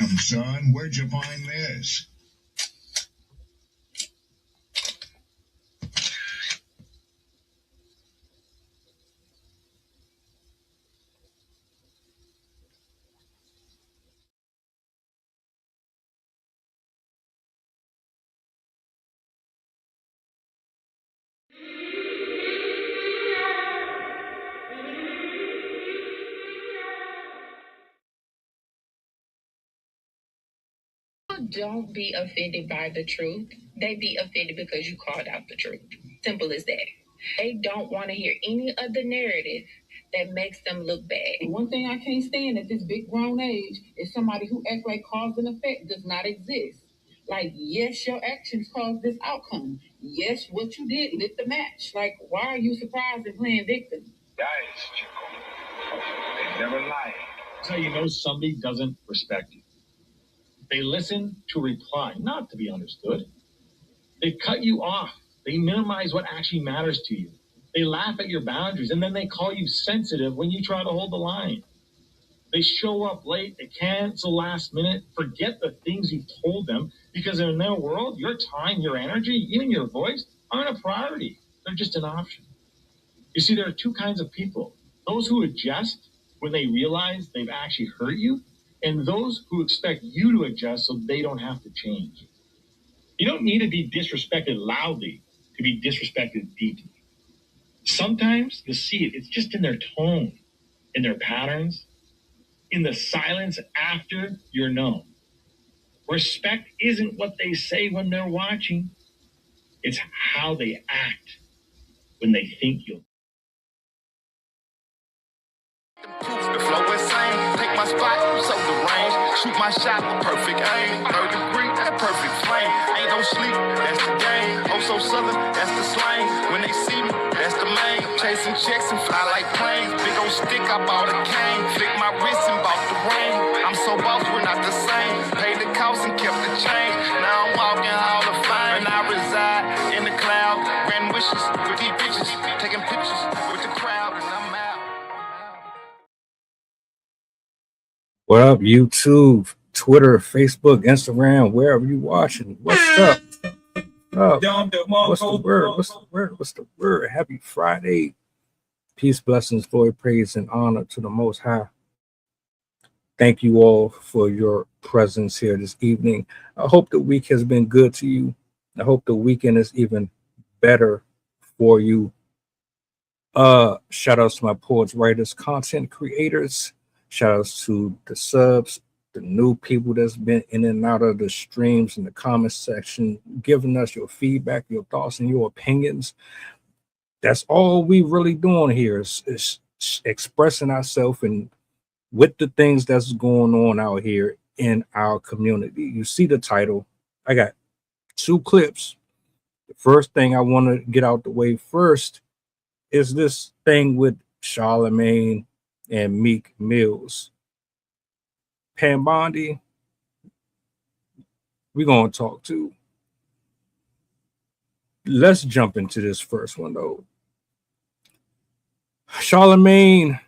Son, where'd you find this? Don't be offended by the truth. They be offended because you called out the truth. Simple as that. They don't want to hear any other narrative that makes them look bad. One thing I can't stand at this big grown age is somebody who acts like cause and effect does not exist. Like, yes, your actions caused this outcome. Yes, what you did lit the match. Like, why are you surprised and playing victim? Guys, Chico. They never lie. That's how you know somebody doesn't respect you. They listen to reply, not to be understood. They cut you off. They minimize what actually matters to you. They laugh at your boundaries, and then they call you sensitive when you try to hold the line. They show up late. They cancel last minute. Forget the things you've told them, because in their world, your time, your energy, even your voice aren't a priority. They're just an option. You see, there are two kinds of people. Those who adjust when they realize they've actually hurt you, and those who expect you to adjust so they don't have to change. You don't need to be disrespected loudly to be disrespected deeply. Sometimes you'll see it. It's just in their tone, in their patterns, in the silence after you're known. Respect isn't what they say when they're watching. It's how they act when they think you'll. The flow insane, take my spot, soak the range, shoot my shot with perfect aim, 3rd degree, that perfect flame, ain't no sleep, that's the game, oh so southern, that's the slang, when they see me, that's the main, chasing checks and fly like planes, big old stick, I bought a cane, flick my wrist and bought the ring, I'm so boss, we're not the same, paid the cost and kept the change, now I'm walking Hall of Fame, and I reside in the cloud, grand wishes with these bitches, taking pictures with the crowd, and I'm out. What up, YouTube, Twitter, Facebook, Instagram, wherever you watching? What's up? What's the word? What's the word? Happy Friday. Peace, blessings, glory, praise, and honor to the Most High. Thank you all for your presence here this evening. I hope the week has been good to you. I hope the weekend is even better for you. Shout outs to my poets, writers, content creators. Shout outs to the subs, the new people that's been in and out of the streams in the comment section, giving us your feedback, your thoughts, and your opinions. That's all we really doing here is expressing ourselves and with the things that's going on out here in our community. You see the title. I got 2 clips. The first thing I want to get out the way first is this thing with Charlamagne and Meek Millz. Pam Bondi, we're going to talk to. Let's jump into this first one, though. Charlamagne,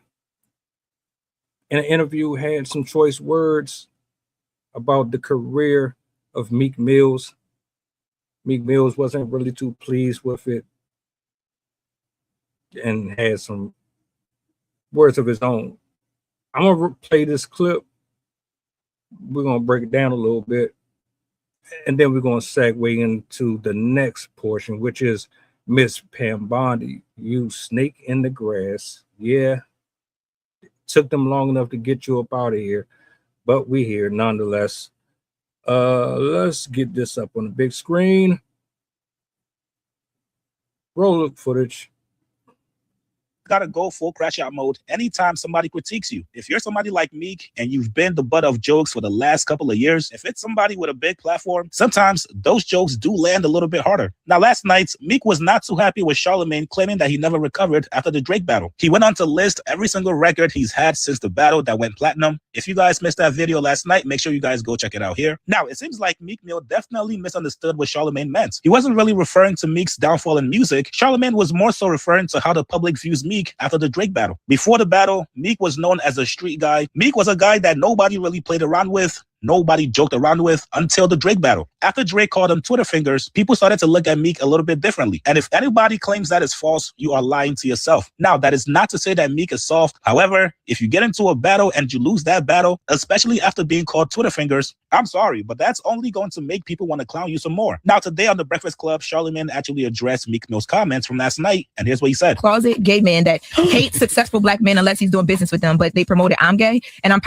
in an interview, had some choice words about the career of Meek Millz. Meek Millz wasn't really too pleased with it and had some words of his own. I'm gonna play this clip. We're gonna break it down a little bit, and then we're gonna segue into the next portion, which is Miss Pam Bondi. You snake in the grass. Yeah, it took them long enough to get you up out of here, but we here nonetheless. Let's get this up on the big screen. Roll the footage. Gotta go full crash out mode anytime somebody critiques you. If you're somebody like Meek and you've been the butt of jokes for the last couple of years, if it's somebody with a big platform, sometimes those jokes do land a little bit harder. Now, last night, Meek was not too happy with Charlamagne claiming that he never recovered after the Drake battle. He went on to list every single record he's had since the battle that went platinum. If you guys missed that video last night, make sure you guys go check it out here. Now, it seems like Meek Mill definitely misunderstood what Charlamagne meant. He wasn't really referring to Meek's downfall in music. Charlamagne was more so referring to how the public views Meek after the Drake battle. Before the battle, Meek was known as a street guy. Meek was a guy that nobody really played around with. nobody joked around with until the Drake battle. After Drake called him Twitter fingers, people started to look at Meek a little bit differently. And if anybody claims that is false, you are lying to yourself. Now, that is not to say that Meek is soft. However, if you get into a battle and you lose that battle, especially after being called Twitter fingers, I'm sorry, but that's only going to make people want to clown you some more. Now, today on The Breakfast Club, Charlamagne actually addressed Meek Mill's comments from last night, and here's what he said. Closet gay man that hates successful black men unless he's doing business with them, but they promoted I'm gay, and I'm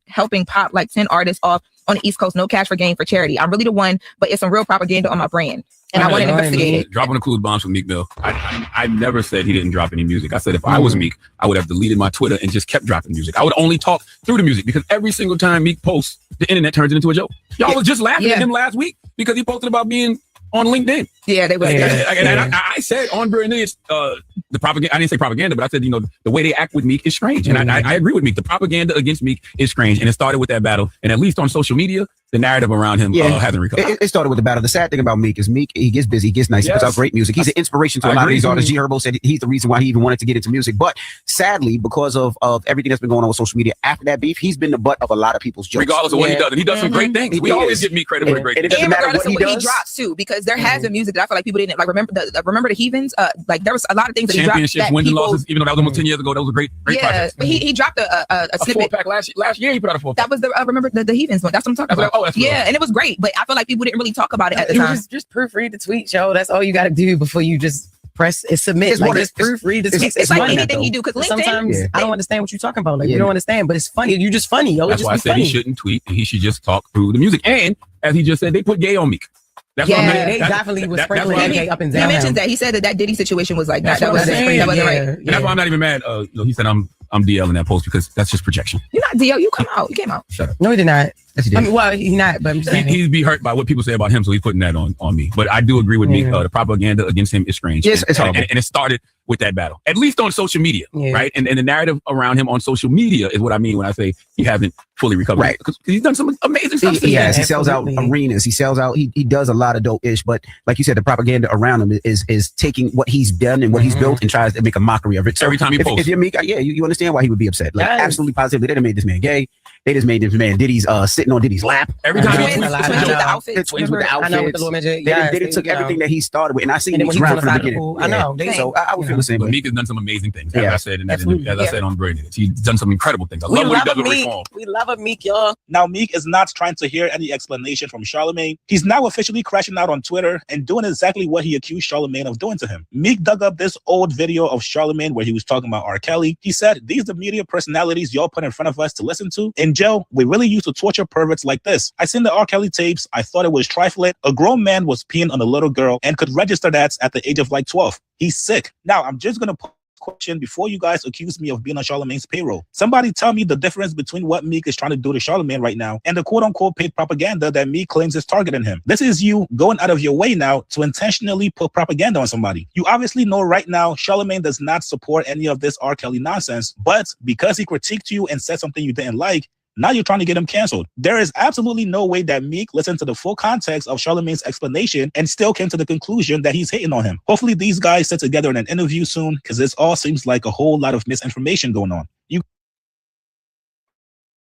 helping pop like 10 artists off on the East Coast, no cash for gain for charity. I'm really the one, but it's some real propaganda on my brand. And I want to investigate it. Dropping the clues bombs from Meek Mill. I never said he didn't drop any music. I said if I was Meek, I would have deleted my Twitter and just kept dropping music. I would only talk through the music because every single time Meek posts, the internet turns it into a joke. Y'all was just laughing at him last week because he posted about being on LinkedIn. Yeah, they were. And I said on Brilliant, the propaganda. I didn't say propaganda, but I said, the way they act with Meek is strange. And I agree with Meek. The propaganda against Meek is strange. And it started with that battle. And at least on social media, the narrative around him hasn't recovered. It started with the battle. The sad thing about Meek is he gets busy, he gets nice, he puts out great music. He's an inspiration to a lot of these artists. G Herbo said he's the reason why he even wanted to get into music. But sadly, because of everything that's been going on with social media after that beef, he's been the butt of a lot of people's jokes. Regardless of what he does. And he does some great things. We always give Meek credit for the great things. And regardless of what he drops too, because there has been music that I feel like people didn't like. Remember the Heathens? Like there was a lot of things that he dropped. Championships, wins and losses, even though that was almost 10 years ago, that was a great project. But he dropped a snippet. 4-pack last year. He put out a 4-pack. That was remember the Heathens one. That's what I'm talking about. That's and it was great, but I feel like people didn't really talk about it at the time. Just proofread the tweet, Joe. That's all you got to do before you just press and submit. Just proofread the tweet. It's like anything he do, because sometimes I don't understand what you're talking about. Like you don't understand, but it's funny. You're just funny, yo. That's why I said he shouldn't tweet and he should just talk through the music. And as he just said, they put gay on Meek. That's what they definitely was sprinkling gay up and down. He mentioned that. He said that Diddy situation was like that. That wasn't right. And that's why I'm not even mad. He said I'm DLing that post because that's just projection. You're not DL. You came out. Shut up. No, he did not. Yes, he did. I mean, well, he's not, but I'm just saying. He'd be hurt by what people say about him, so he's putting that on me. But I do agree with Meek. The propaganda against him is strange. Yes, it's horrible. And it started with that battle, at least on social media, right? And the narrative around him on social media is what I mean when I say he hasn't fully recovered. Right. Because he's done some amazing stuff. He sells out arenas. He sells out. He does a lot of dope-ish. But like you said, the propaganda around him is taking what he's done and what he's built and tries to make a mockery of it. So every time he posts. If you're Meek, you understand why he would be upset. Like absolutely positively, they done made this man gay. They just made this man Diddy's sitting on Diddy's lap. Every time twins with the outfits. Twins with the outfits. I know with the little midget. They took everything that he started with, and I seen him around from the beginning. I know. So I would feel the same way. Meek has done some amazing things, as I said, and as I said on Brilliant. He's done some incredible things. I love what he does with reform. We love a Meek, y'all. Now, Meek is not trying to hear any explanation from Charlamagne. He's now officially crashing out on Twitter and doing exactly what he accused Charlamagne of doing to him. Meek dug up this old video of Charlamagne where he was talking about R. Kelly. He said, "These are the media personalities y'all put in front of us to listen to. In jail, we really used to torture perverts like this. I seen the R. Kelly tapes. I thought it was trifling. A grown man was peeing on a little girl and could register that at the age of like 12. He's sick." Now, I'm just going to put a question before you guys accuse me of being on Charlamagne's payroll. Somebody tell me the difference between what Meek is trying to do to Charlamagne right now and the quote-unquote paid propaganda that Meek claims is targeting him. This is you going out of your way now to intentionally put propaganda on somebody. You obviously know right now Charlamagne does not support any of this R. Kelly nonsense, but because he critiqued you and said something you didn't like, now you're trying to get him canceled. There is absolutely no way that Meek listened to the full context of Charlamagne's explanation and still came to the conclusion that he's hating on him. Hopefully these guys sit together in an interview soon, because this all seems like a whole lot of misinformation going on. You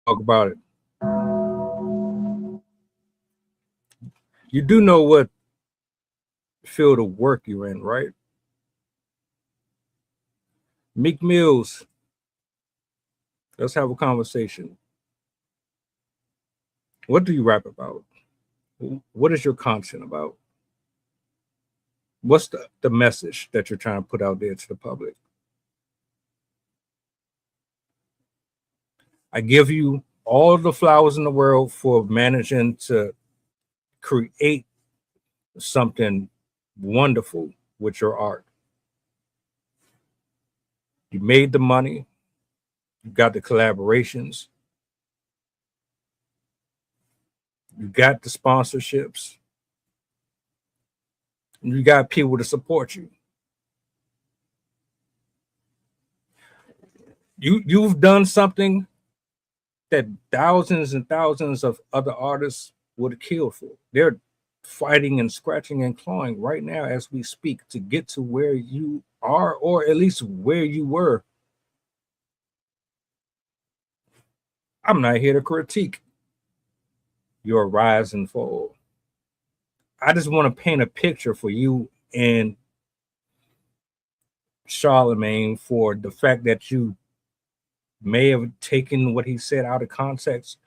talk about it. You do know what field of work you're in, right? Meek Millz. Let's have a conversation. What do you rap about? What is your content about? What's the message that you're trying to put out there to the public? I give you all the flowers in the world for managing to create something wonderful with your art. You made the money. You got the collaborations. You got the sponsorships. And you got people to support you. You've done something that thousands and thousands of other artists would have killed for. They're fighting and scratching and clawing right now as we speak to get to where you are, or at least where you were. I'm not here to critique. your rise and fall. I just want to paint a picture for you and Charlamagne for the fact that you may have taken what he said out of context.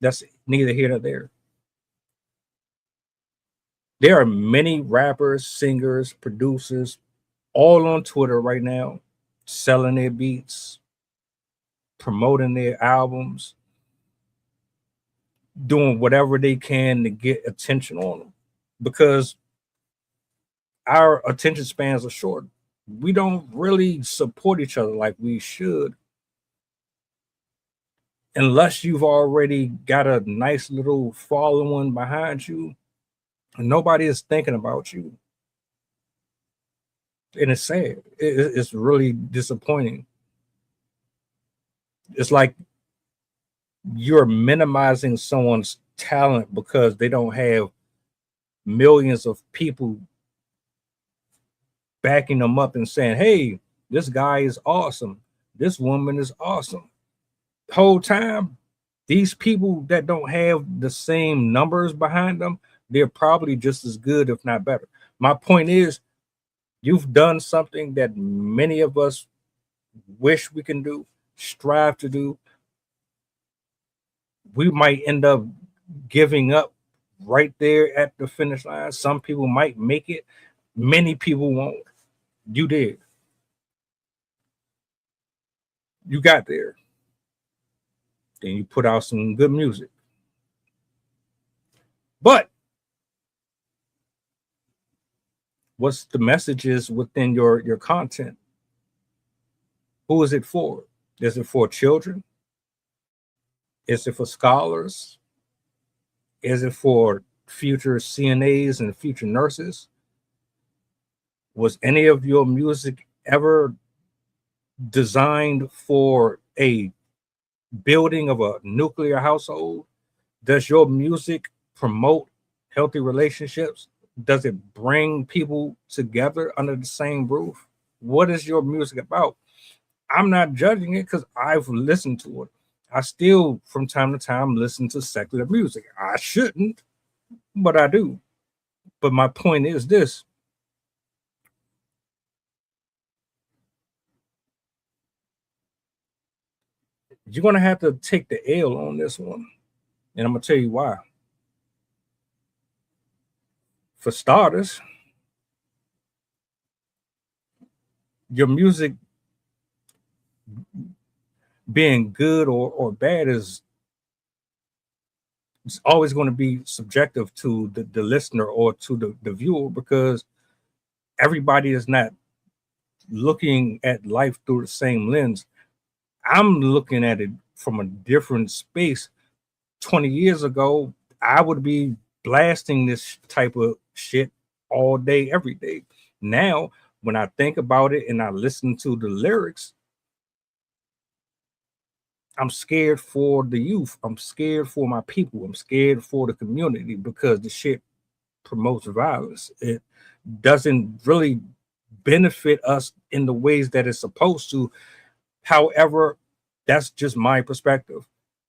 That's neither here nor there. There are many rappers, singers, producers, all on Twitter right now, selling their beats, promoting their albums, doing whatever they can to get attention on them, because our attention spans are short. We don't really support each other like we should, unless you've already got a nice little following behind you. Nobody is thinking about you, and it's sad. It's really disappointing. It's like you're minimizing someone's talent because they don't have millions of people backing them up and saying, hey, this guy is awesome, this woman is awesome. The whole time, these people that don't have the same numbers behind them, they're probably just as good, if not better. My point is, you've done something that many of us wish we can do, strive to do. We might end up giving up right there at the finish line. Some people might make it, many people won't. You did. You got there. Then you put out some good music. But what's the messages within your content? Who is it for? Is it for children? Is it for scholars? Is it for future CNAs and future nurses? Was any of your music ever designed for a building of a nuclear household? Does your music promote healthy relationships? Does it bring people together under the same roof? What is your music about? I'm not judging it because I've listened to it. I still, from time to time, listen to secular music. I shouldn't, but I do. But my point is this. You're going to have to take the L on this one. And I'm going to tell you why. For starters, your music being good or bad is it's always going to be subjective to the listener or to the viewer, because everybody is not looking at life through the same lens. I'm looking at it from a different space. 20 years ago, I would be blasting this type of shit all day, every day. Now, when I think about it and I listen to the lyrics, I'm scared for the youth. I'm scared for my people. I'm scared for the community, because the shit promotes violence. It doesn't really benefit us in the ways that it's supposed to. However, that's just my perspective.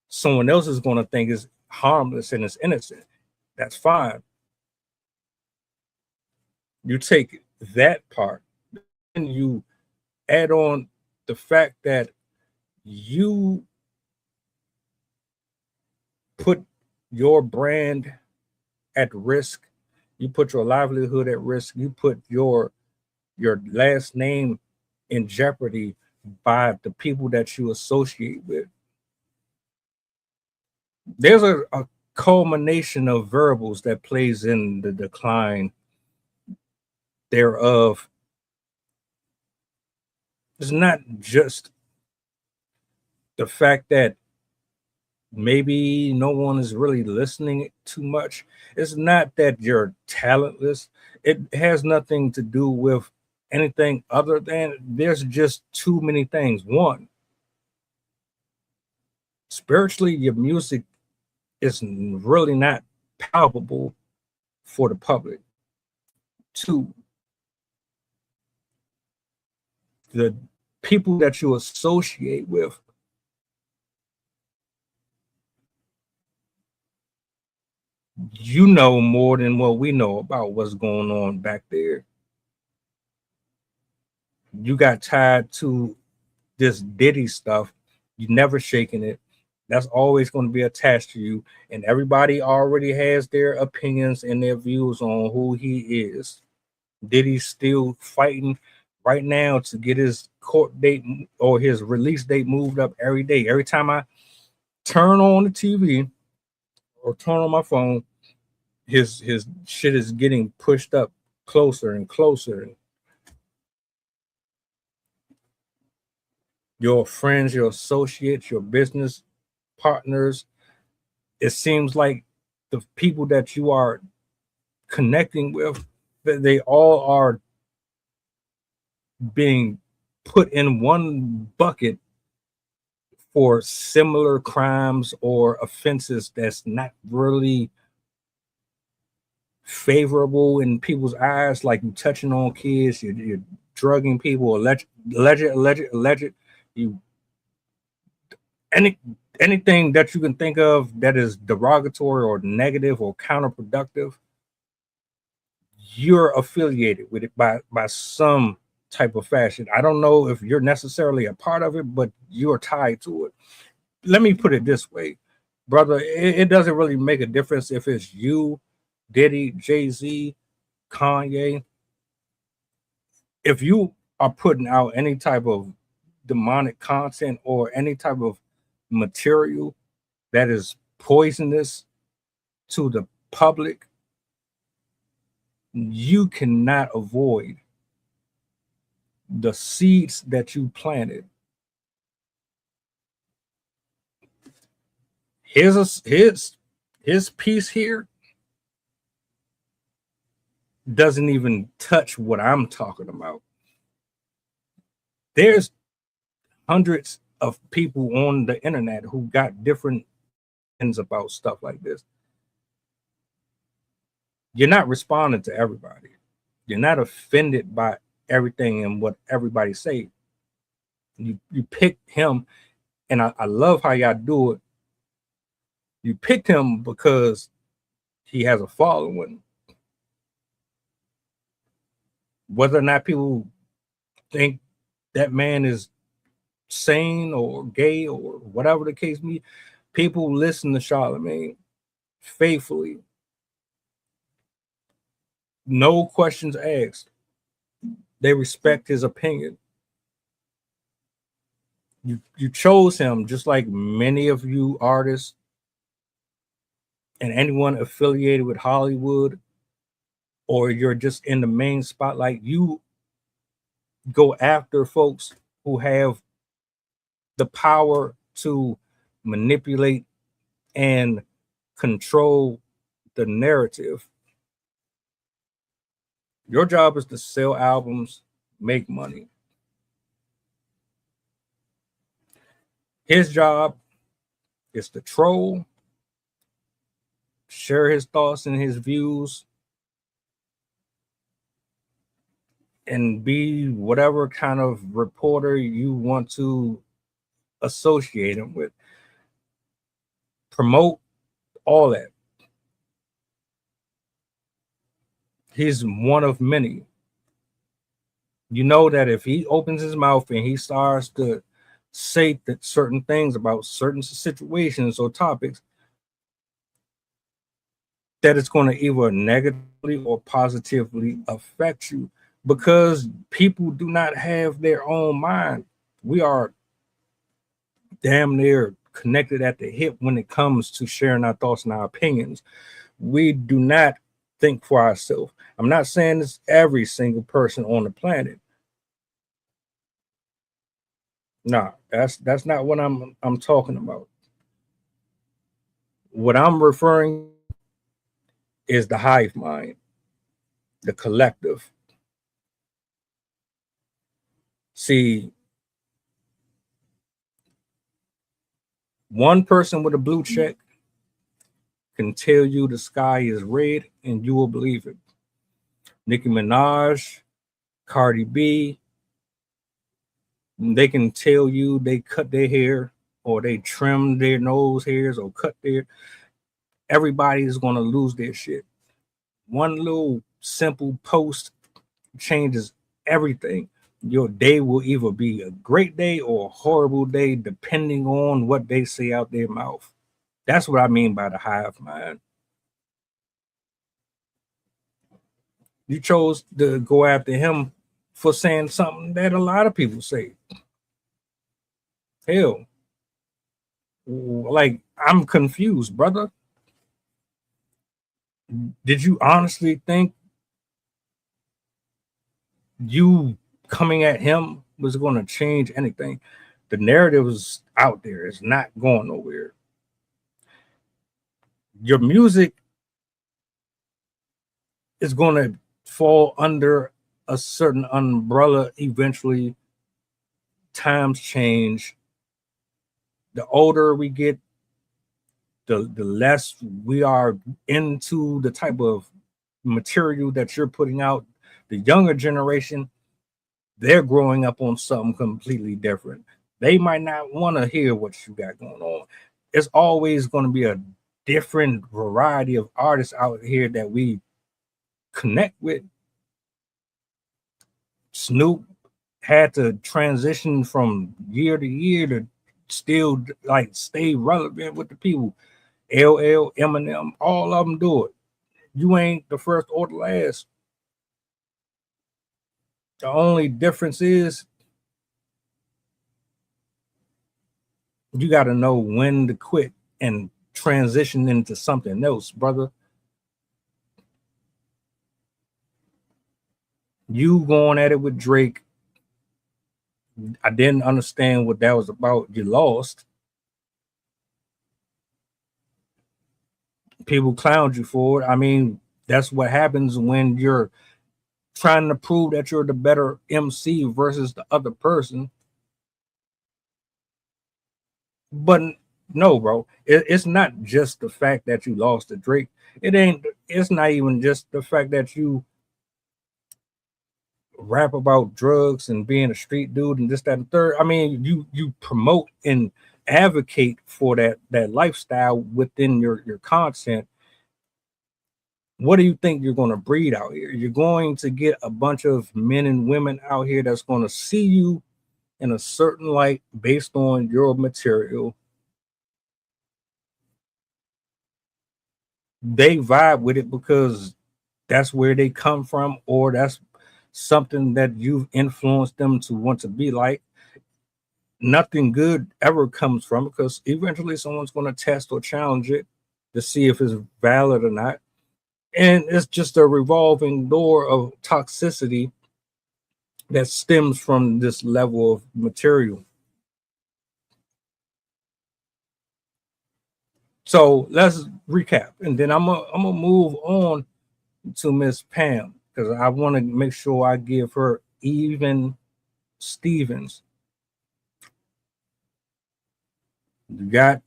Someone else is going to think it's harmless and it's innocent. That's fine. You take that part and you add on the fact that you put your brand at risk, you put your livelihood at risk, you put your last name in jeopardy by the people that you associate with. There's a culmination of variables that plays in the decline thereof. It's not just the fact that maybe no one is really listening too much. It's not that you're talentless. It has nothing to do with anything other than there's just too many things. One, spiritually, your music is really not palpable for the public. Two, the people that you associate with You know more than what we know about what's going on back there. You got tied to this Diddy stuff. You never shaking it. That's always going to be attached to you. And everybody already has their opinions and their views on who he is. Diddy's still fighting right now to get his court date or his release date moved up every day. Every time I turn on the TV or turn on my phone, his shit is getting pushed up closer and closer. Your friends, your associates, your business partners, it seems like the people that you are connecting with, they all are being put in one bucket for similar crimes or offenses that's not really favorable in people's eyes, like you touching on kids, you're drugging people, alleged, you anything that you can think of that is derogatory or negative or counterproductive, you're affiliated with it by some type of fashion. I don't know if you're necessarily a part of it, but you're tied to it. Let me put it this way, brother. It doesn't really make a difference if it's you, Diddy, Jay-Z, Kanye. If you are putting out any type of demonic content or any type of material that is poisonous to the public, you cannot avoid the seeds that you planted. His piece here doesn't even touch what I'm talking about. There's hundreds of people on the internet who got different things about stuff like this. You're not responding to everybody. You're not offended by everything and what everybody say. You pick him, and I love how y'all do it. You picked him because he has a following. Whether or not people think that man is sane or gay or whatever the case may be, people listen to Charlamagne faithfully. No questions asked. They respect his opinion. You chose him just like many of you artists and anyone affiliated with Hollywood, or you're just in the main spotlight. You go after folks who have the power to manipulate and control the narrative. Your job is to sell albums, make money. His job is to troll, share his thoughts and his views, and be whatever kind of reporter you want to associate him with. Promote all that. He's one of many. You know that if he opens his mouth and he starts to say that certain things about certain situations or topics, that it's going to either negatively or positively affect you, because people do not have their own mind. We are damn near connected at the hip when it comes to sharing our thoughts and our opinions. We do not think for ourselves. I'm not saying it's every single person on the planet. Nah, that's not what I'm talking about. What I'm referring is the hive mind, the collective. See, one person with a blue check can tell you the sky is red and you will believe it. Nicki Minaj, Cardi B, they can tell you they cut their hair or they trim their nose hairs or cut their, everybody is going to lose their shit. One little simple post changes everything. Your day will either be a great day or a horrible day, depending on what they say out their mouth. That's what I mean by the hive mind. You chose to go after him for saying something that a lot of people say. Hell, like, I'm confused, brother. Did you honestly think you coming at him was going to change anything? The narrative is out there. It's not going nowhere. Your music is going to fall under a certain umbrella eventually. Times change. The older we get, the less we are into the type of material that you're putting out. The younger generation, they're growing up on something completely different. They might not want to hear what you got going on. It's always going to be a different variety of artists out here that we connect with. Snoop had to transition from year to year to still like stay relevant with the people. LL, Eminem, all of them do it. You ain't the first or the last. The only difference is you got to know when to quit and transition into something else, brother. You going at it with Drake, I didn't understand what that was about. You lost. People clowned you for it. I mean, that's what happens when you're trying to prove that you're the better MC versus the other person. But no, bro, it's not just the fact that you lost to Drake. It's not even just the fact that you rap about drugs and being a street dude and this, that, and third. I mean, you promote and advocate for that lifestyle within your content. What do you think you're going to breed out here? You're going to get a bunch of men and women out here that's going to see you in a certain light based on your material. They vibe with it because that's where they come from, or that's something that you've influenced them to want to be like. Nothing good ever comes from it because eventually someone's going to test or challenge it to see if it's valid or not. And it's just a revolving door of toxicity that stems from this level of material. So let's recap, and then I'm gonna move on to Miss Pam because I want to make sure I give her even Stevens. You got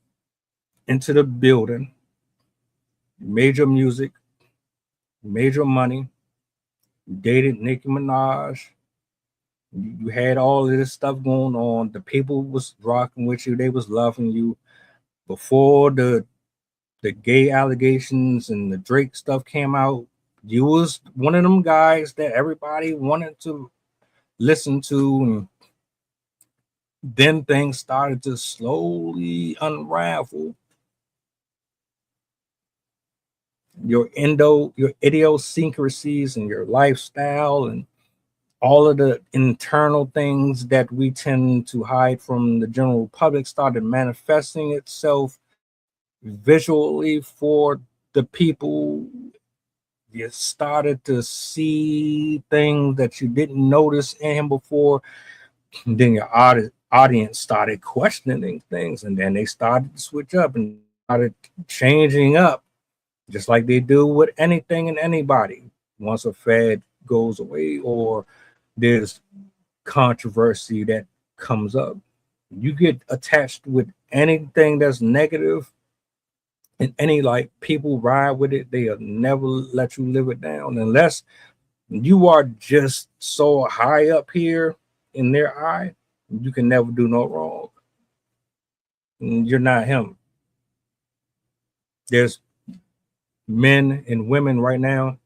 into the building, made your music, made your money, you dated Nicki Minaj, you had all of this stuff going on. The people was rocking with you, they was loving you. Before the gay allegations and the Drake stuff came out, you was one of them guys that everybody wanted to listen to, and then things started to slowly unravel. Your idiosyncrasies and your lifestyle and all of the internal things that we tend to hide from the general public started manifesting itself visually for the people. You started to see things that you didn't notice in him before. And then your audience started questioning things, and then they started to switch up and started changing up, just like they do with anything and anybody. Once a fad goes away or there's controversy that comes up, you get attached with anything that's negative, and any like people ride with it. They'll never let you live it down unless you are just so high up here in their eye. You can never do no wrong. You're not him. There's men and women right now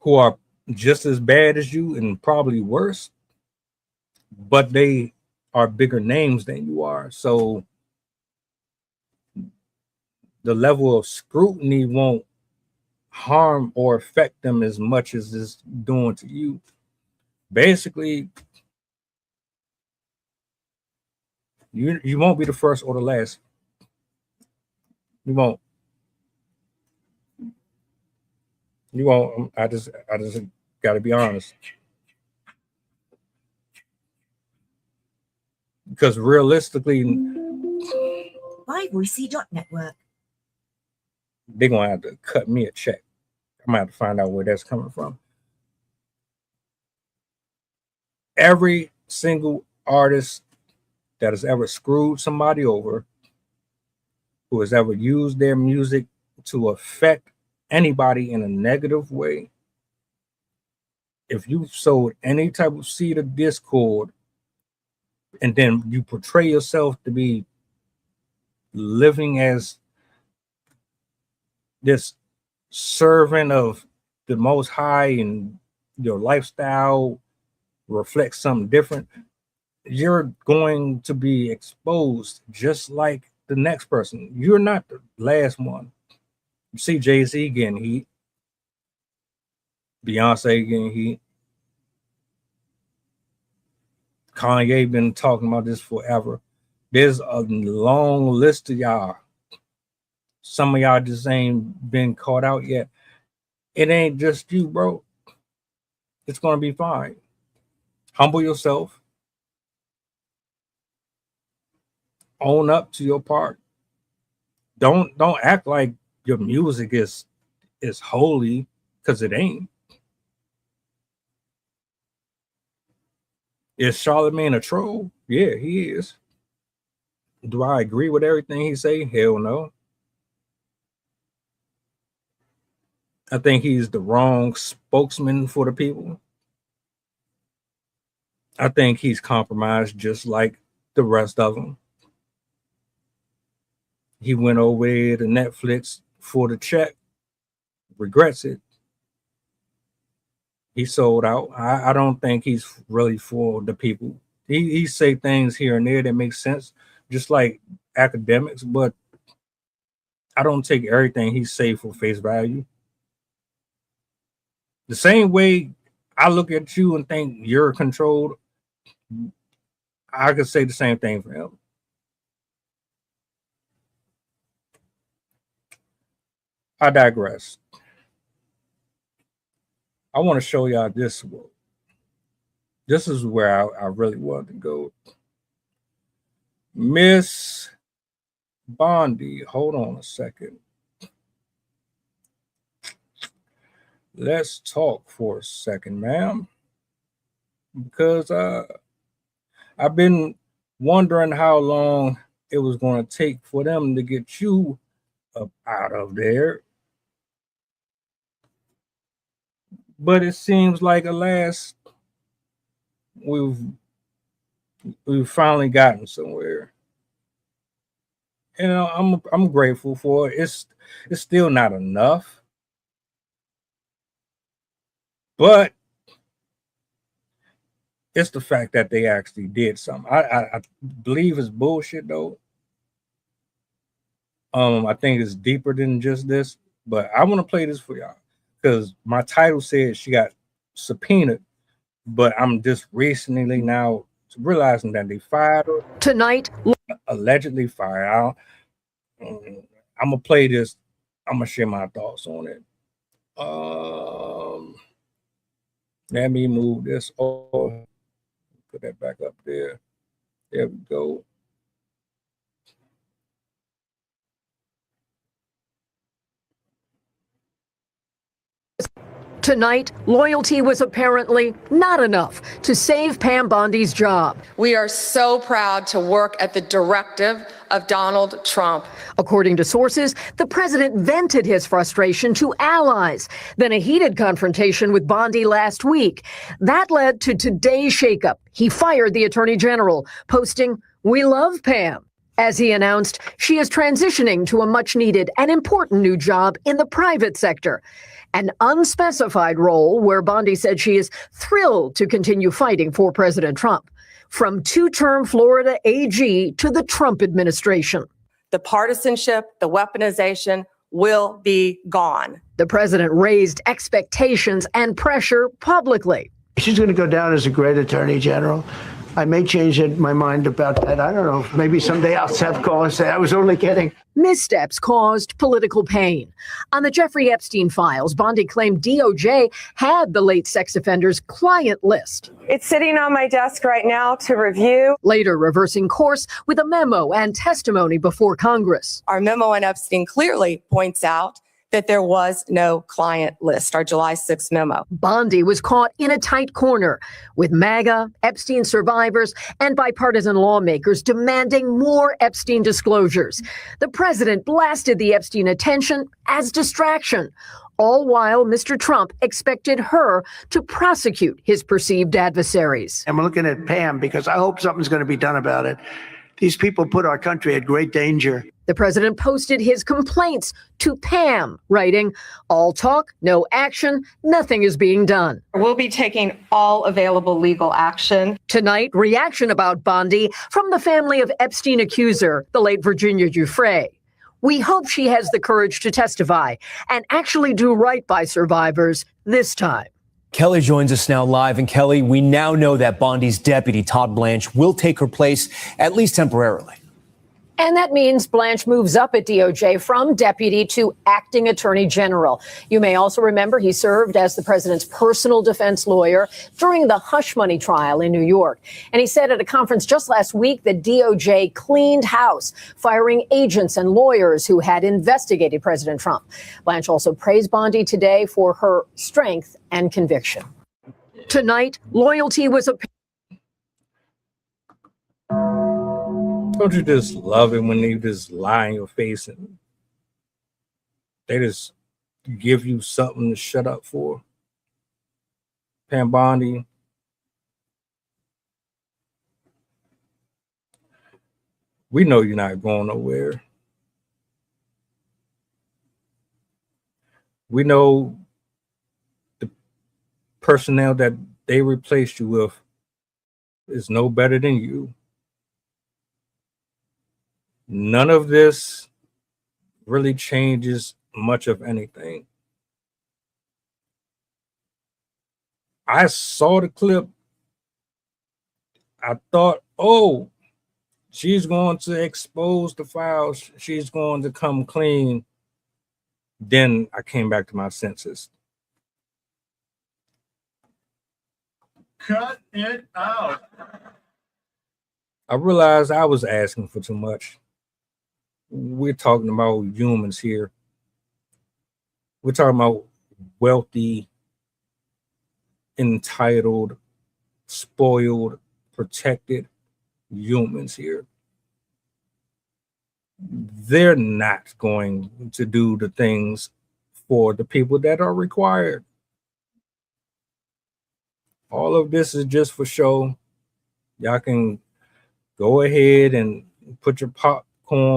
who are just as bad as you and probably worse, but they are bigger names than you are. So the level of scrutiny won't harm or affect them as much as it's doing to you. Basically, you won't be the first or the last. You won't. You won't. I just got to be honest. Because realistically, YVC.network. they're going to have to cut me a check. I'm going to have to find out where that's coming from. Every single artist that has ever screwed somebody over, who has ever used their music to affect anybody in a negative way, if you sowed any type of seed of discord and then you portray yourself to be living as this servant of the Most High and your lifestyle reflects something different, you're going to be exposed just like the next person. You're not the last one. You see Jay-Z getting heat, Beyonce getting heat, Kanye been talking about this forever. There's a long list of y'all. Some of y'all just ain't been caught out yet. It ain't just you, bro. It's gonna be fine. Humble yourself. Own up to your part. Don't act like your music is holy, because it ain't. Is Charlamagne a troll? Yeah, he is. Do I agree with everything he say? Hell no. I think he's the wrong spokesman for the people. I think he's compromised just like the rest of them. He went over there to Netflix for the check, regrets it. He sold out. I don't think he's really for the people. He say things here and there that make sense, just like academics, but I don't take everything he say for face value. The same way I look at you and think you're controlled, I could say the same thing for him. I digress. I want to show y'all this. This is where I really wanted to go. Miss Bondi, hold on a second. Let's talk for a second, ma'am. Because I've been wondering how long it was going to take for them to get you up out of there. But it seems like alas, we've finally gotten somewhere. And I'm grateful for it. It's still not enough. But it's the fact that they actually did something. I believe it's bullshit though. I think it's deeper than just this, but I want to play this for y'all. Because my title says she got subpoenaed, but I'm just recently now realizing that they fired her. Tonight, allegedly fired. I'm gonna play this. I'm gonna share my thoughts on it. Let me move this over. Put that back up there. There we go. Tonight, loyalty was apparently not enough to save Pam Bondi's job. We are so proud to work at the directive of Donald Trump. According to sources, the president vented his frustration to allies, then a heated confrontation with Bondi last week. That led to today's shakeup. He fired the attorney general, posting, "We love Pam." As he announced, she is transitioning to a much-needed and important new job in the private sector, an unspecified role where Bondi said she is thrilled to continue fighting for President Trump, from two-term Florida AG to the Trump administration. The partisanship, the weaponization will be gone. The president raised expectations and pressure publicly. She's going to go down as a great attorney general. I may change my mind about that. I don't know. Maybe someday I'll have call and say I was only kidding. Missteps caused political pain. On the Jeffrey Epstein files, Bondi claimed DOJ had the late sex offender's client list. It's sitting on my desk right now to review. Later reversing course with a memo and testimony before Congress. Our memo on Epstein clearly points out that there was no client list, our July 6th memo. Bondi was caught in a tight corner with MAGA, Epstein survivors, and bipartisan lawmakers demanding more Epstein disclosures. The president blasted the Epstein attention as distraction, all while Mr. Trump expected her to prosecute his perceived adversaries. And we're looking at Pam because I hope something's going to be done about it. These people put our country at great danger. The president posted his complaints to Pam, writing, "All talk, no action, nothing is being done." We'll be taking all available legal action. Tonight, reaction about Bondi from the family of Epstein accuser, the late Virginia Giuffre. We hope she has the courage to testify and actually do right by survivors this time. Kelly joins us now live. And Kelly, we now know that Bondi's deputy, Todd Blanche, will take her place, at least temporarily. And that means Blanche moves up at DOJ from deputy to acting attorney general. You may also remember he served as the president's personal defense lawyer during the hush money trial in New York. And he said at a conference just last week that DOJ cleaned house, firing agents and lawyers who had investigated President Trump. Blanche also praised Bondi today for her strength and conviction. Tonight, loyalty was a... Don't you just love it when they just lie in your face and they just give you something to shut up for? Pam Bondi, we know you're not going nowhere. We know the personnel that they replaced you with is no better than you. None of this really changes much of anything. I saw the clip. I thought, oh, she's going to expose the files. She's going to come clean. Then I came back to my senses. Cut it out. I realized I was asking for too much. We're talking about humans here. We're talking about wealthy, entitled, spoiled, protected humans here. They're not going to do the things for the people that are required. All of this is just for show. Y'all can go ahead and put your popcorn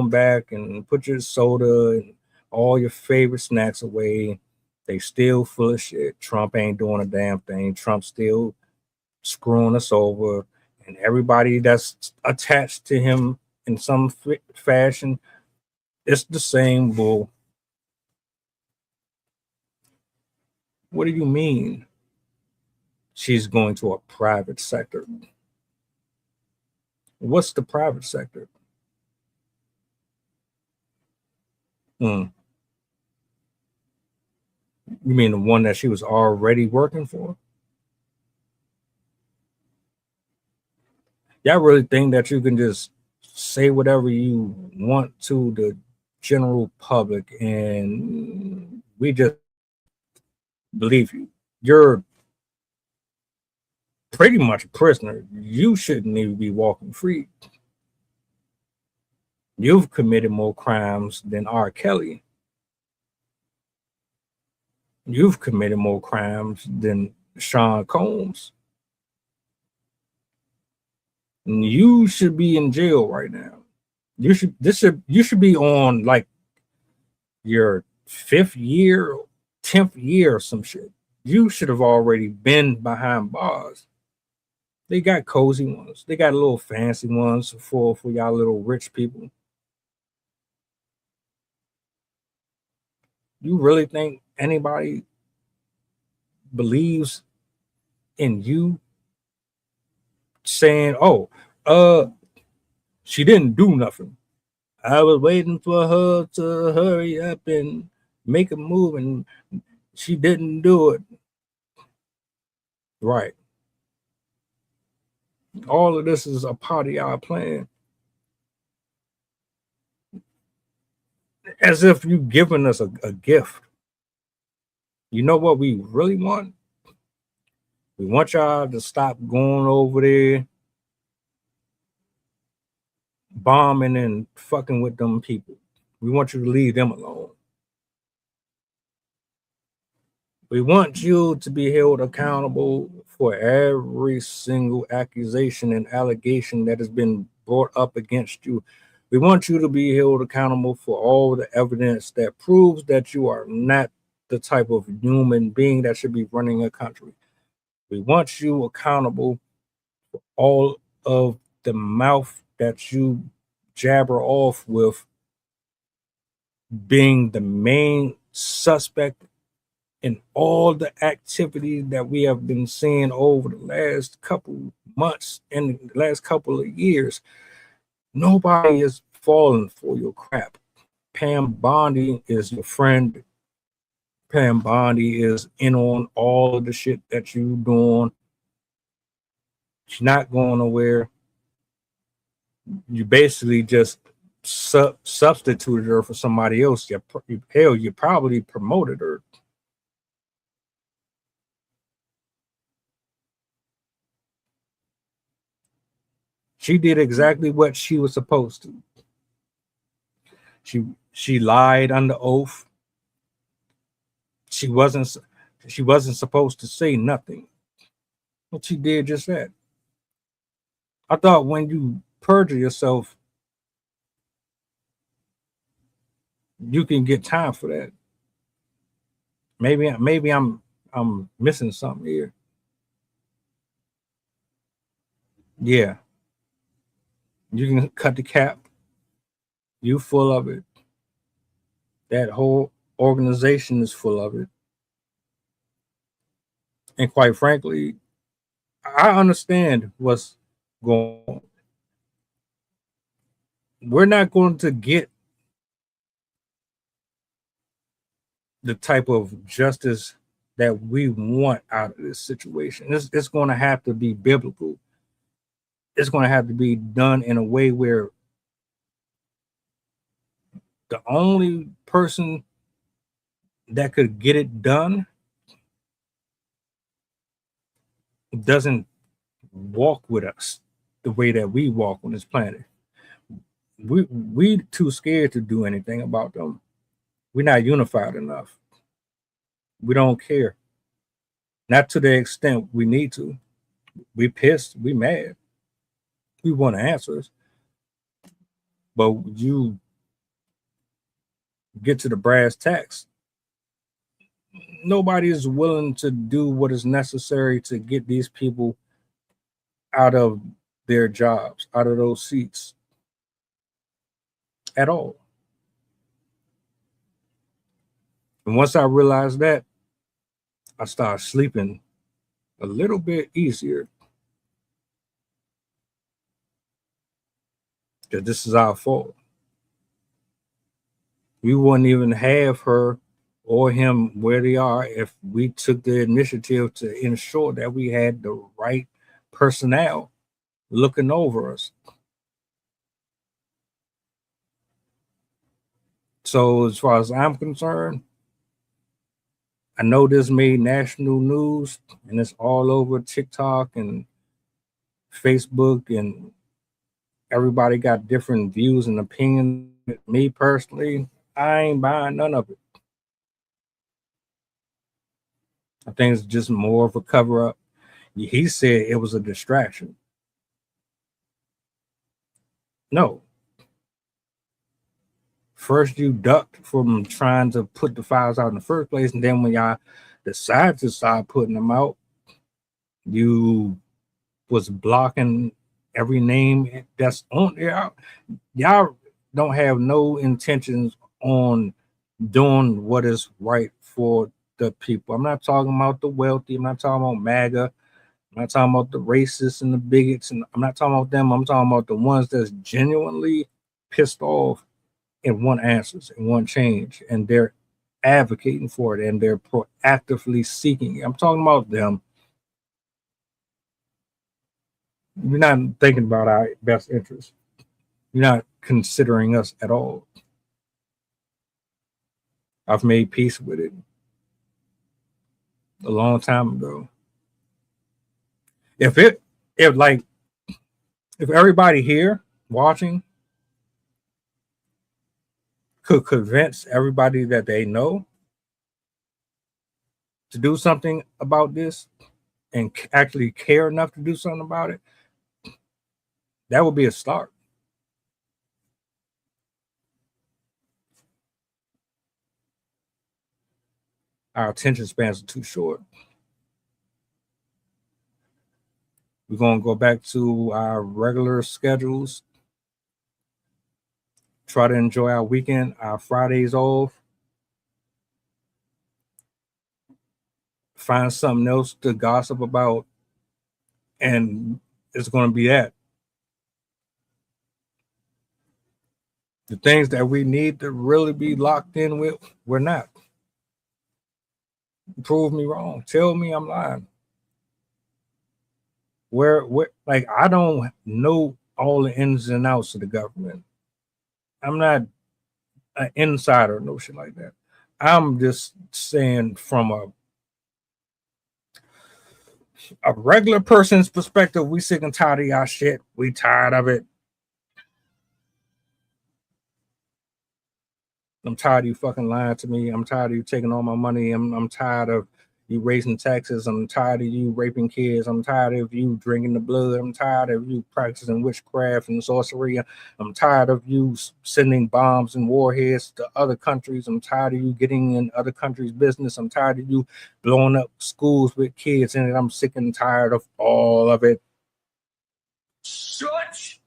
back and put your soda and all your favorite snacks away. They still full of shit. Trump ain't doing a damn thing. Trump's still screwing us over. And everybody that's attached to him in some fashion, it's the same bull. What do you mean she's going to a private sector? What's the private sector? You mean the one that she was already working for? Y'all really think that you can just say whatever you want to the general public and we just believe you? You're pretty much a prisoner. You shouldn't even be walking free. You've committed more crimes than R. Kelly. You've committed more crimes than Sean Combs. And you should be in jail right now. You should be on like your 5th year, 10th year or some shit. You should have already been behind bars. They got cozy ones. They got little fancy ones for y'all little rich people. You really think anybody believes in you saying, "Oh, she didn't do nothing. I was waiting for her to hurry up and make a move, and she didn't do it." Right. All of this is a part of y'all plan. As if you giving us a gift. You know what we really want? We want y'all to stop going over there bombing and fucking with them people. We want you to leave them alone. We want you to be held accountable for every single accusation and allegation that has been brought up against you. We want you to be held accountable for all the evidence that proves that you are not the type of human being that should be running a country. We want you accountable for all of the mouth that you jabber off with being the main suspect in all the activity that we have been seeing over the last couple months and the last couple of years. Nobody is falling for your crap. Pam Bondi is your friend. Pam Bondi is in on all of the shit that you doing. She's not going nowhere. You basically just substituted her for somebody else. Hell, you probably promoted her. She did exactly what she was supposed to. She lied under oath. She wasn't supposed to say nothing, but she did just that. I thought when you perjure yourself, you can get time for that. Maybe I'm missing something here. Yeah. You can cut the cap. You full of it. That whole organization is full of it. And quite frankly, I understand what's going on. We're not going to get the type of justice that we want out of this situation. It's going to have to be biblical. It's going to have to be done in a way where the only person that could get it done doesn't walk with us the way that we walk on this planet. We too scared to do anything about them. We're not unified enough. We don't care. Not to the extent we need to. We pissed, we mad. We want answers. But you get to the brass tacks. Nobody is willing to do what is necessary to get these people out of their jobs, out of those seats at all. And once I realized that, I started sleeping a little bit easier. Because this is our fault. We wouldn't even have her or him where they are if we took the initiative to ensure that we had the right personnel looking over us. So as far as I'm concerned, I know this made national news and it's all over TikTok and Facebook, and everybody got different views and opinions. Me personally, I ain't buying none of it. I think it's just more of a cover up. He said it was a distraction. No, First, you ducked from trying to put the files out in the first place, and then when y'all decide to start putting them out, you was blocking every name that's on there. Y'all don't have no intentions on doing what is right for the people. I'm not talking about the wealthy. I'm not talking about MAGA. I'm not talking about the racists and the bigots, and I'm not talking about them. I'm talking about the ones that's genuinely pissed off and want answers and want change, and they're advocating for it and they're proactively seeking it. I'm talking about them. You're not thinking about our best interest. You're not considering us at all. I've made peace with it a long time ago. If everybody here watching could convince everybody that they know to do something about this and actually care enough to do something about it, that would be a start. Our attention spans are too short. We're going to go back to our regular schedules. Try to enjoy our weekend, our Fridays off. Find something else to gossip about, and it's going to be that. The things that we need to really be locked in with, we're not. Prove me wrong. Tell me I'm lying. Where like, I don't know all the ins and outs of the government. I'm not an insider, no shit like that. I'm just saying from a regular person's perspective, we sick and tired of y'all shit. We tired of it. I'm tired of you fucking lying to me. I'm tired of you taking all my money. I'm tired of you raising taxes. I'm tired of you raping kids. I'm tired of you drinking the blood. I'm tired of you practicing witchcraft and sorcery. I'm tired of you sending bombs and warheads to other countries. I'm tired of you getting in other countries' business. I'm tired of you blowing up schools with kids in it. I'm sick and tired of all of it. Shut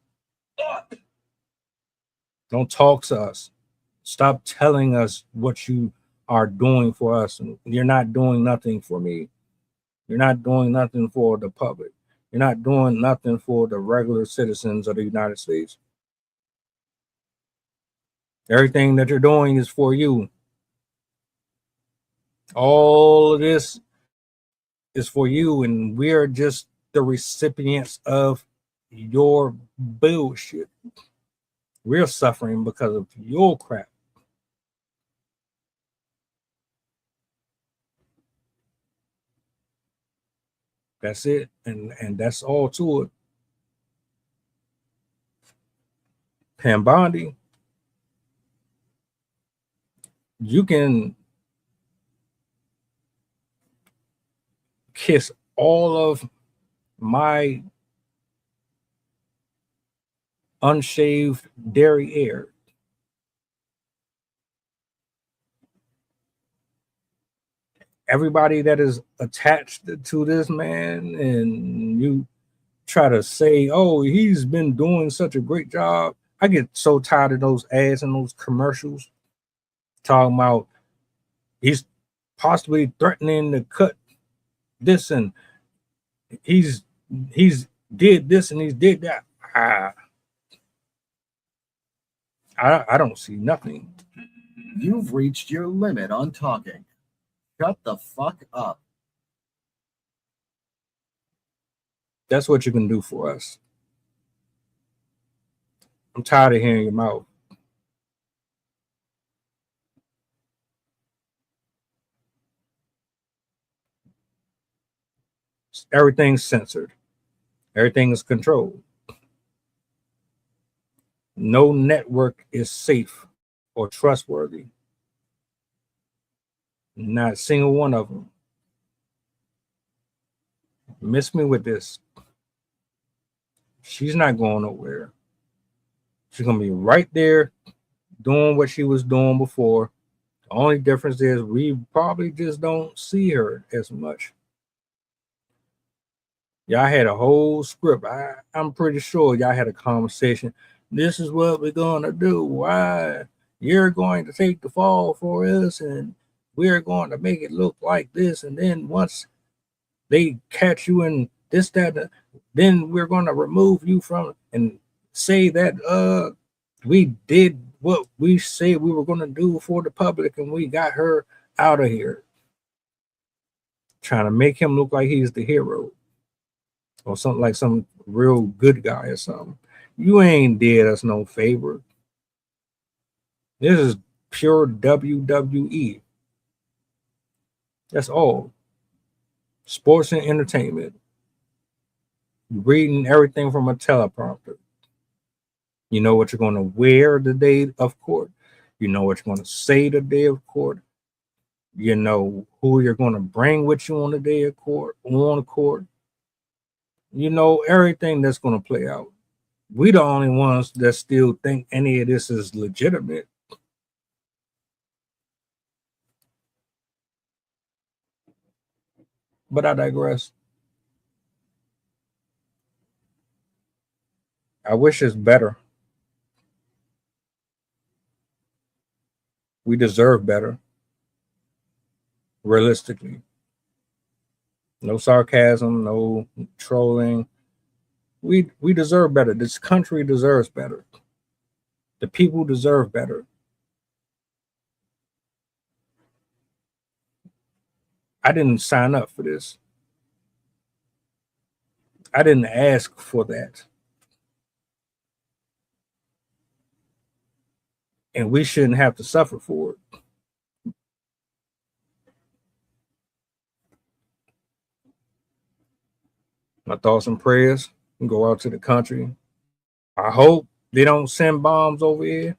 up. Don't talk to us. Stop telling us what you are doing for us. And you're not doing nothing for me. You're not doing nothing for the public. You're not doing nothing for the regular citizens of the United States. Everything that you're doing is for you. All of this is for you, and we're just the recipients of your bullshit. We're suffering because of your crap. That's it, and that's all to it. Pam Bondi, you can kiss all of my unshaved dairy hair. Everybody that is attached to this man, and you try to say, oh, he's been doing such a great job. I get so tired of those ads and those commercials talking about he's possibly threatening to cut this, and he's did this and he's did that. I don't see nothing. You've reached your limit on talking. Shut the fuck up. That's what you can do for us. I'm tired of hearing your mouth. Everything's censored. Everything is controlled. No network is safe or trustworthy. Not a single one of them. Miss me with this. She's not going nowhere. She's going to be right there doing what she was doing before. The only difference is we probably just don't see her as much. Y'all had a whole script. I'm pretty sure y'all had a conversation. This is what we're gonna do. Why? You're going to take the fall for us, and we're going to make it look like this. And then once they catch you in this, that, then we're going to remove you from and say that we did what we said we were going to do for the public, and we got her out of here. Trying to make him look like he's the hero or something, like some real good guy or something. You ain't did us no favor. This is pure WWE. That's all. Sports and entertainment. Reading everything from a teleprompter. You know what you're going to wear the day of court. You know what you're going to say the day of court. You know who you're going to bring with you on the day of court, on the court. You know everything that's going to play out. We the only ones that still think any of this is legitimate. But I digress. I wish it's better. We deserve better. Realistically. No sarcasm, no trolling. We deserve better. This country deserves better. The people deserve better. I didn't sign up for this. I didn't ask for that. And we shouldn't have to suffer for it. My thoughts and prayers go out to the country. I hope they don't send bombs over here.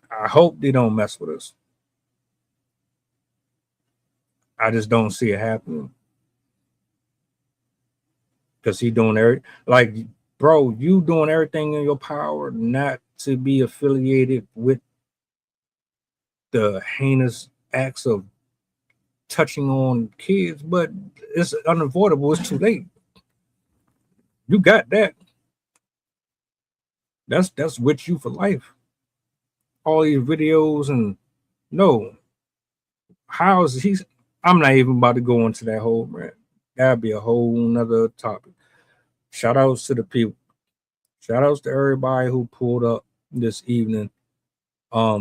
I hope they don't mess with us. I just don't see it happening. Because he doing everything. Like, bro, you doing everything in your power not to be affiliated with the heinous acts of touching on kids, but it's unavoidable. It's too late. You got that. That's with you for life. All these videos and no. How is he? I'm not even about to go into that whole rant. That'd be a whole nother topic. Shout outs to the people. Shout outs to everybody who pulled up this evening. I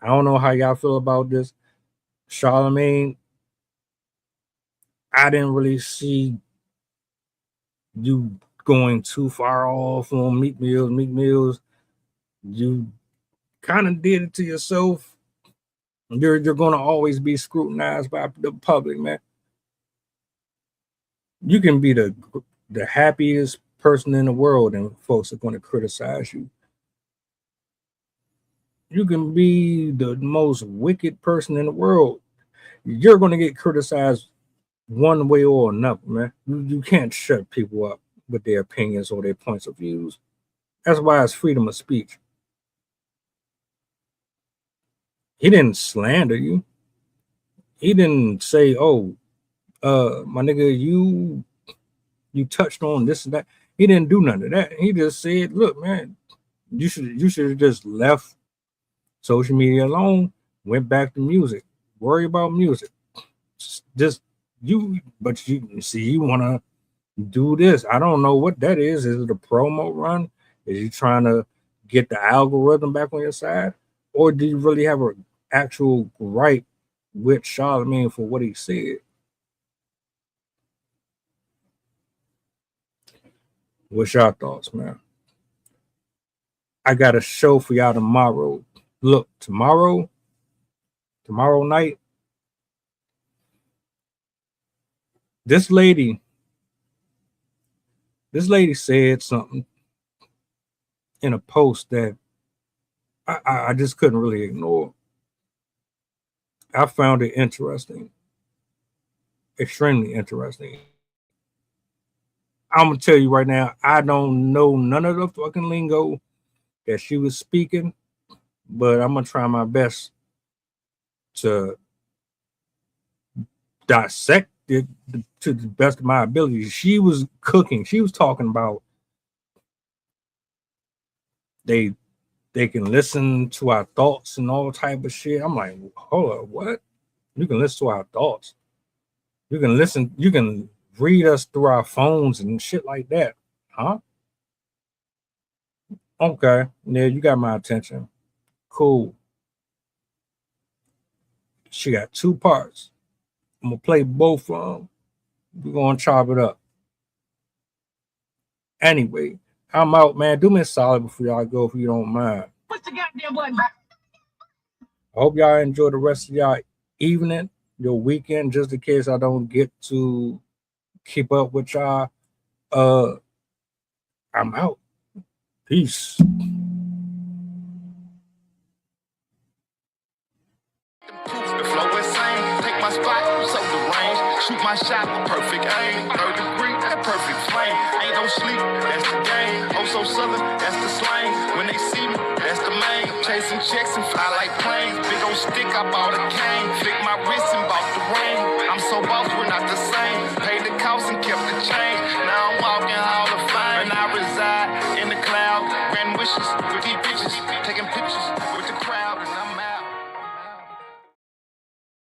don't know how y'all feel about this. Charlamagne, I didn't really see you going too far off on Meek Millz. Meek Millz, you kind of did it to yourself. You're going to always be scrutinized by the public, man. You can be the happiest person in the world and folks are going to criticize you. You can be the most wicked person in the world. You're going to get criticized one way or another, man. You can't shut people up with their opinions or their points of views. That's why it's freedom of speech. He didn't slander you. He didn't say, "Oh, my nigga, you touched on this and that." He didn't do none of that. He just said, "Look, man, you should have just left social media alone, went back to music. Worry about music. Just you see, you want to do this. I don't know what that is. Is it a promo run? Is you trying to get the algorithm back on your side? Or do you really have an actual gripe with Charlamagne for what he said?" What's your thoughts, man? I got a show for y'all tomorrow. Look, tomorrow night, this lady said something in a post that I just couldn't really ignore. I found it interesting, extremely interesting. I'm gonna tell you right now, I don't know none of the fucking lingo. that she was speaking, but I'm gonna try my best to dissect it to the best of my ability. She was cooking. She was talking about they can listen to our thoughts and all type of shit. I'm like, hold up, what? You can listen to our thoughts. You can listen. You can read us through our phones and shit like that, huh? Okay, yeah, you got my attention. Cool. She got 2 parts. I'm gonna play both of them. We're gonna chop it up. Anyway, I'm out, man. Do me a solid before y'all go, if you don't mind. What's the goddamn button back? I hope y'all enjoy the rest of y'all evening, your weekend, just in case I don't get to keep up with y'all. I'm out. Peace. The flow insane, take my spot, so the range. Shoot my shot with perfect aim. 3rd degree, that perfect flame. Ain't no sleep, that's the game. Oh, so southern, that's the slang. When they see me, that's the main. Chasing checks and fly like planes. Big old stick, I bought a cane. Flick my wrist and bought the ring. I'm so boss, we're not the same. Paid the cost and kept the change. Now I'm walking Hall of Fame. And I reside in the cloud. Grand wishes with these bitches. Taking pictures with